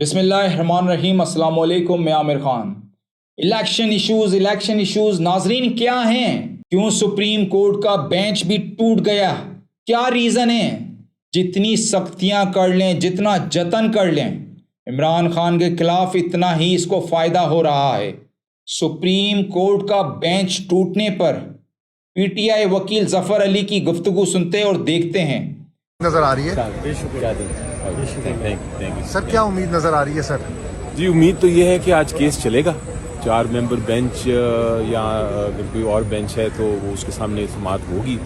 बिस्मिल्लाहिर्रहमानिर्रहीम, अस्सलाम वालेकुम। मैं आमिर खान। इलेक्शन इश्यूज नाजरीन क्या हैं? क्यों सुप्रीम कोर्ट का बेंच भी टूट गया? क्या रीज़न है? जितनी सख्तियां कर लें, जितना जतन कर लें, इमरान खान के खिलाफ इतना ही इसको फ़ायदा हो रहा है। सुप्रीम कोर्ट का बेंच टूटने पर पीटीआई वकील जफर अली की गुफ्तगू सुनते हैं और देखते हैं। नजर आ रही है सर, क्या उम्मीद नजर आ रही है सर? जी, उम्मीद तो ये है कि आज केस चलेगा। 4 मेंबर बेंच या अगर कोई और बेंच है तो वो उसके सामने समाअत होगी,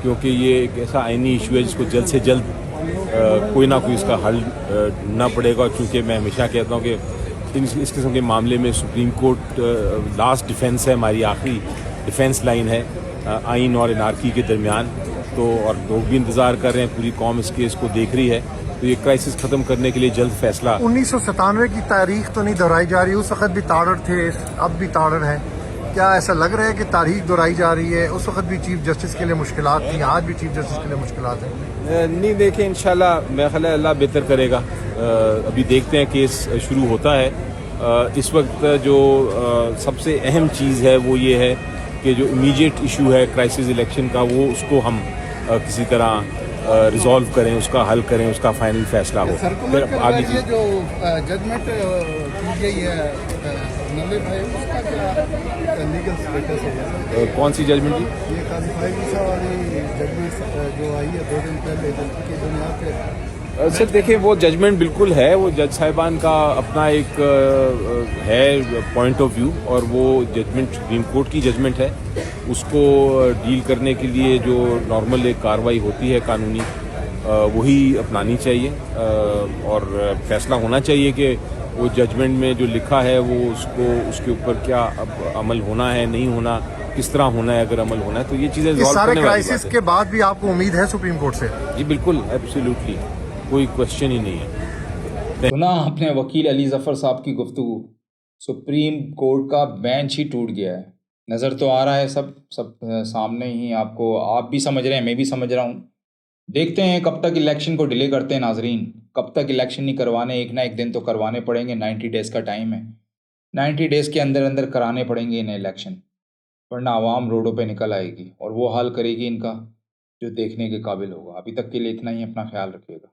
क्योंकि ये एक ऐसा आईनी इशू है जिसको जल्द से जल्द कोई ना कोई इसका हल ढूंढना पड़ेगा। क्योंकि मैं हमेशा कहता हूँ कि इस किस्म के मामले में सुप्रीम कोर्ट लास्ट डिफेंस है, हमारी आखिरी डिफेंस लाइन है आइन और एनआरकी के दरमियान। तो और लोग भी इंतज़ार कर रहे हैं, पूरी कौम इस केस को देख रही है। तो ये क्राइसिस ख़त्म करने के लिए जल्द फैसला। 1997 की तारीख तो नहीं दोहराई जा रही, उस वक्त भी ताड़र थे, अब भी ताड़र है। क्या ऐसा लग रहा है कि तारीख दोहराई जा रही है? उस वक्त भी चीफ जस्टिस के लिए मुश्किलात थी, आज भी चीफ जस्टिस के लिए मुश्किलात हैं। नहीं, देखें, इंशाल्लाह मैं ख्याल है अल्लाह बेहतर करेगा। अभी देखते हैं, केस शुरू होता है। इस वक्त जो सबसे अहम चीज़ है वो ये है कि जो इमीडिएट इशू है क्राइसिस इलेक्शन का, वो उसको हम किसी तरह रिजॉल्व करें, उसका हल करें, उसका फाइनल फैसला हो। फिर आगे ये जो जजमेंट की गई है भाई, उसका क्या लीगल स्टेटस है? कौन सी जजमेंट जी? ये काजी ईसा वाली जजमेंट जो आई है 2 दिन पहले की बुनियाद पे। सर देखिए, वो जजमेंट बिल्कुल है, वो जज साहिबान का अपना एक है पॉइंट ऑफ व्यू, और वो जजमेंट सुप्रीम कोर्ट की जजमेंट है। उसको डील करने के लिए जो नॉर्मल एक कार्रवाई होती है कानूनी, वही अपनानी चाहिए, और फैसला होना चाहिए कि वो जजमेंट में जो लिखा है वो उसके ऊपर क्या अब अमल होना है, नहीं होना, किस तरह होना है। अगर अमल होना है तो ये चीज़ें इस सारे क्राइसिस के बाद भी आपको उम्मीद है सुप्रीम कोर्ट से? जी बिल्कुल, एब्सोल्युटली, कोई क्वेश्चन ही नहीं है। सुना आपने वकील अली जफर साहब की गुफ्तगू। सुप्रीम कोर्ट का बेंच ही टूट गया है। नज़र तो आ रहा है, सब सामने ही, आपको आप भी समझ रहे हैं, मैं भी समझ रहा हूँ। देखते हैं कब तक इलेक्शन को डिले करते हैं नाजरीन। कब तक इलेक्शन नहीं करवाने, एक ना एक दिन तो करवाने पड़ेंगे। 90 डेज़ का टाइम है, 90 डेज़ के अंदर अंदर कराने पड़ेंगे इन्हें इलेक्शन, वरना आवाम रोडों पे निकल आएगी और वो हाल करेगी इनका जो देखने के काबिल होगा। अभी तक के लिए इतना ही, अपना ख्याल रखिएगा।